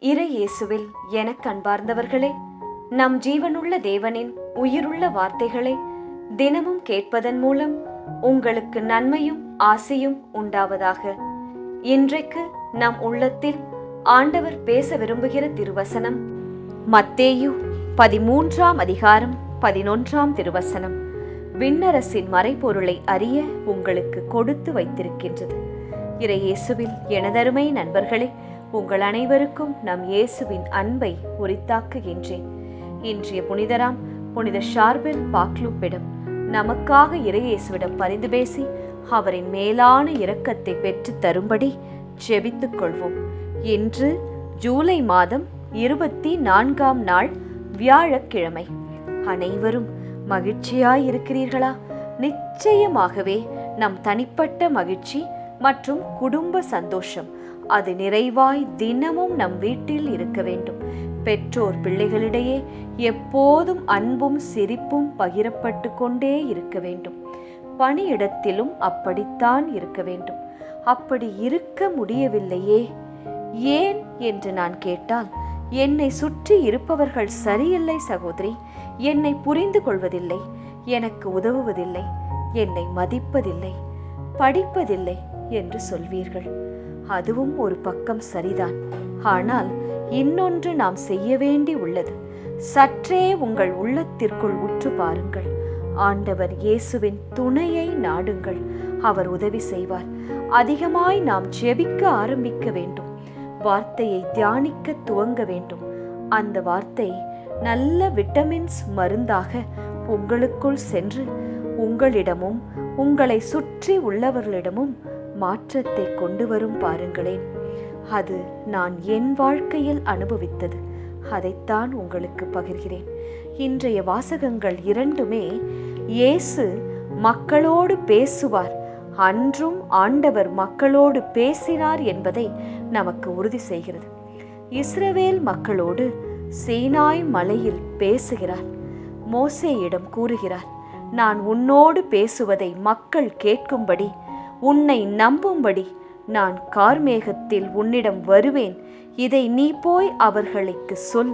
இறை இயேசுவில் எனக்கு அன்பார்ந்தவர்களே, நம் ஜீவனுள்ள தேவனின் உயிருள்ள வார்த்தைகளை தினமும் கேட்பதன் மூலம் உங்களுக்கு நன்மையும் ஆசையும் உண்டாவதாக. இன்றைக்கு நம் உள்ளத்தில் ஆண்டவர் பேச விரும்புகிற திருவசனம் மத்தேயு 13ஆம் அதிகாரம் 11ஆம் திருவசனம். விண்ணரசின் மறைபொருளை அறிய உங்களுக்கு கொடுத்து வைத்திருக்கின்றது. இறை இயேசுவில் எனதருமை நண்பர்களே, உங்கள் அனைவருக்கும் நம் இயேசுவின் அன்பை உரித்தாக்குகின்றேன். இன்றைய புனிதராம் புனித ஷார்பெல் பாக்லூப்பிடம் நமக்காக இறை இயேசுவிடம் பரிந்து பேசி அவரின் மேலான இரக்கத்தை பெற்று தரும்படி ஜெபித்துக் கொள்வோம். இன்று ஜூலை மாதம் 24ஆம் நாள் வியாழக்கிழமை. அனைவரும் மகிழ்ச்சியாயிருக்கிறீர்களா? நிச்சயமாகவே நம் தனிப்பட்ட மகிழ்ச்சி மற்றும் குடும்ப சந்தோஷம் அது நிறைவாய் தினமும் நம் வீட்டில் இருக்க வேண்டும். பெற்றோர் பிள்ளைகளிடையே எப்போதும் அன்பும் சிரிப்பும் பகிரப்பட்டு கொண்டே இருக்க வேண்டும். பணியிடத்திலும் அப்படித்தான் இருக்க வேண்டும். அப்படி இருக்க முடியவில்லையே, ஏன் என்று நான் கேட்டால், என்னை சுற்றி இருப்பவர்கள் சரியில்லை சகோதரி, என்னை புரிந்து கொள்வதில்லை, எனக்கு உதவுவதில்லை, என்னை மதிப்பதில்லை, படிப்பதில்லை என்று சொல்வீர்கள். அதுவும் ஒரு பக்கம் சரிதான். ஆனால் இன்னொன்று நாம் செய்ய வேண்டி உள்ளது. சற்றே உங்கள் உள்ளத்திற்குள் உற்று பாருங்கள். ஆண்டவர் இயேசுவின் துணையை நாடுங்கள். அவர் உதவி செய்வார். அதிகமாய் நாம் ஜெபிக்க ஆரம்பிக்க வேண்டும். வார்த்தையை தியானிக்க துவங்க வேண்டும். அந்த வார்த்தை நல்ல விட்டமின்ஸ் மருந்தாக உங்களுக்குள் சென்று உங்களிடமும் உங்களை சுற்றி உள்ளவர்களிடமும் மாற்றத்தை கொண்டு வரும். பாருங்களேன், அது நான் என் வாழ்க்கையில் அனுபவித்தது. அதைத்தான் உங்களுக்கு பகிர்கிறேன். இன்றைய வாசகங்கள் இரண்டுமே இயேசு மக்களோடு பேசுவார், அன்றும் ஆண்டவர் மக்களோடு பேசினார் என்பதை நமக்கு உறுதி செய்கிறது. இஸ்ரவேல் மக்களோடு சீனாய் மலையில் பேசுகிறார். மோசேயிடம் கூறுகிறார், நான் உன்னோடு பேசுவதை மக்கள் கேட்கும்படி, உன்னை நம்பும்படி நான் கார்மேகத்தில் உன்னிடம் வருவேன். இதை நீ போய் அவர்களுக்கு சொல்.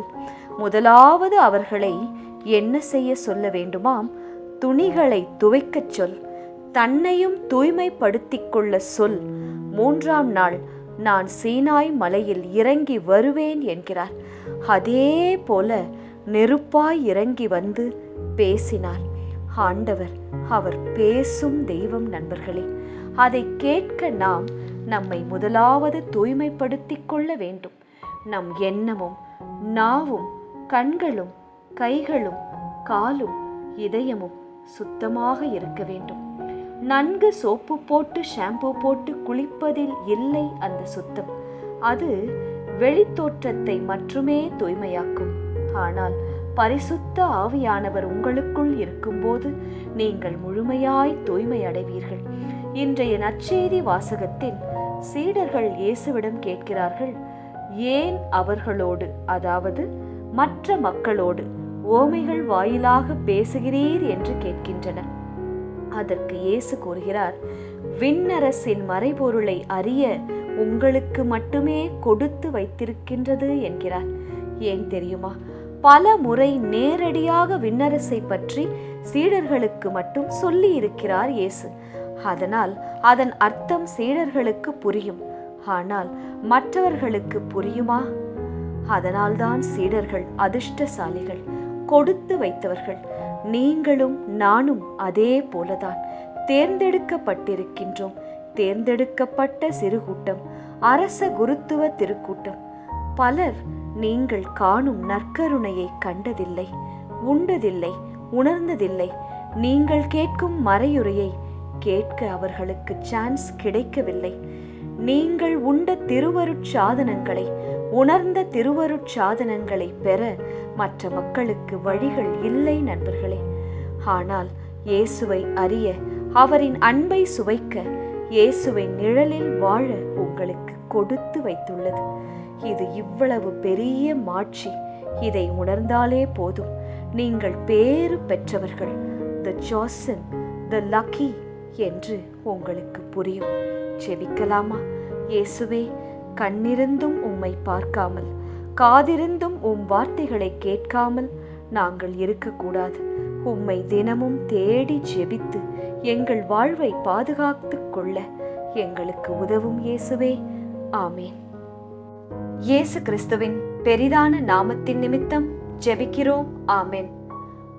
முதலாவது அவர்களை என்ன செய்ய சொல்ல வேண்டுமாம்? துணிகளை துவைக்கச் சொல், தன்னையும் தூய்மைப்படுத்திக் கொள்ள சொல். 3ஆம் நாள் நான் சீனாய் மலையில் இறங்கி வருவேன் என்கிறார். அதே போல நெருப்பாய் இறங்கி வந்து பேசினார். ஆண்டவர் அவர் பேசும் தெய்வம் நண்பர்களே. அதை கேட்க நாம் நம்மை முதலாவது தூய்மைப்படுத்திக் கொள்ள வேண்டும். நம் எண்ணமும் நாவும் கண்களும் கைகளும் காலும் இதயமும் சுத்தமாக இருக்க வேண்டும். நன்கு சோப்பு போட்டு ஷாம்பு போட்டு குளிப்பதில் இல்லை அந்த சுத்தம். அது வெளித்தோற்றத்தை மட்டுமே தூய்மையாக்கும். ஆனால் பரிசுத்த ஆவியானவர் உங்களுக்குள் இருக்கும்போது நீங்கள் முழுமையாய் தூய்மை அடைவீர்கள். இன்றைய நற்செய்தி வாசகத்தில் சீடர்கள் இயேசுவிடம் கேட்கிறார்கள், ஏன் அவர்களோடு, அதாவது மற்ற மக்களோடு ஓமைகள் வாயிலாக பேசுகிறீர் என்று கேட்கின்றனர். அதற்கு இயேசு கூறுகிறார், விண்ணரசின் மறைபொருளை அறிய உங்களுக்கு மட்டுமே கொடுத்து வைத்திருக்கின்றது என்கிறார். ஏன் தெரியுமா? பல முறை நேரடியாக விண்ணரசை பற்றி சீடர்களுக்கு மட்டும் சொல்லி இருக்கிறார் இயேசு. அதனால் அதன் அர்த்தம் சீடர்களுக்கு புரியும். ஆனால் மற்றவர்களுக்கு புரியுமா? அதனால்தான் சீடர்கள் அதிர்ஷ்டசாலிகள், கொடுத்து வைத்தவர்கள். நீங்களும் நானும் அதே போலதான் தேர்ந்தெடுக்கப்பட்டிருக்கின்றோம். தேர்ந்தெடுக்கப்பட்ட சிறுகூட்டம், அரச குருத்துவ திருக்கூட்டம். பலர் நீங்கள் காணும் நற்கருணையை கண்டதில்லை, உண்டதில்லை, உணர்ந்ததில்லை. நீங்கள் கேட்கும் மறையுரையை கேட்க அவர்களுக்கு சான்ஸ் கிடைக்கவில்லை. நீங்கள் உண்ட திருவருட்சாதனங்களை, உணர்ந்த திருவருட்சாதனங்களை பெற மற்ற மக்களுக்கு வழிகள் இல்லை நண்பர்களே. ஆனால் இயேசுவை அறிய, அவரின் அன்பை சுவைக்க, இயேசுவின் நிழலில் வாழ உங்களுக்கு கொடுத்து வைத்துள்ளது. இது இவ்வளவு பெரிய மாட்சி. இதை உணர்ந்தாலே போதும், நீங்கள் பேறு பெற்றவர்கள், த chosen, த lucky என்று உங்களுக்கு புரியும். ஜெபிக்கலாமா? இயேசுவே, கண்ணிருந்தும் உம்மை பார்க்காமல், காதிருந்தும் உம் வார்த்தைகளை கேட்காமல் நாங்கள் இருக்கக்கூடாது. உம்மை தினமும் தேடி ஜெபித்து எங்கள் வாழ்வை பாதுகாத்துக் கொள்ள எங்களுக்கு உதவும் இயேசுவே. ஆமேன். இயேசு கிறிஸ்துவின் பெரிதான நாமத்தின் நிமித்தம் ஜெபிக்கிறோம். ஆமேன்.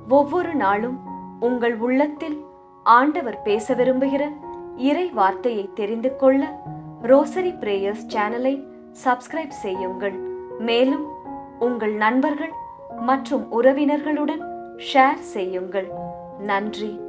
ஒவ்வொரு நாளும் உங்கள் உள்ளத்தில் ஆண்டவர் பேச விரும்புகிற இறை வார்த்தையை தெரிந்து கொள்ள ரோசரி பிரேயர்ஸ் சேனலை சப்ஸ்கிரைப் செய்யுங்கள். மேலும் உங்கள் நண்பர்கள் மற்றும் உறவினர்களுடன் ஷேர் செய்யுங்கள். நன்றி.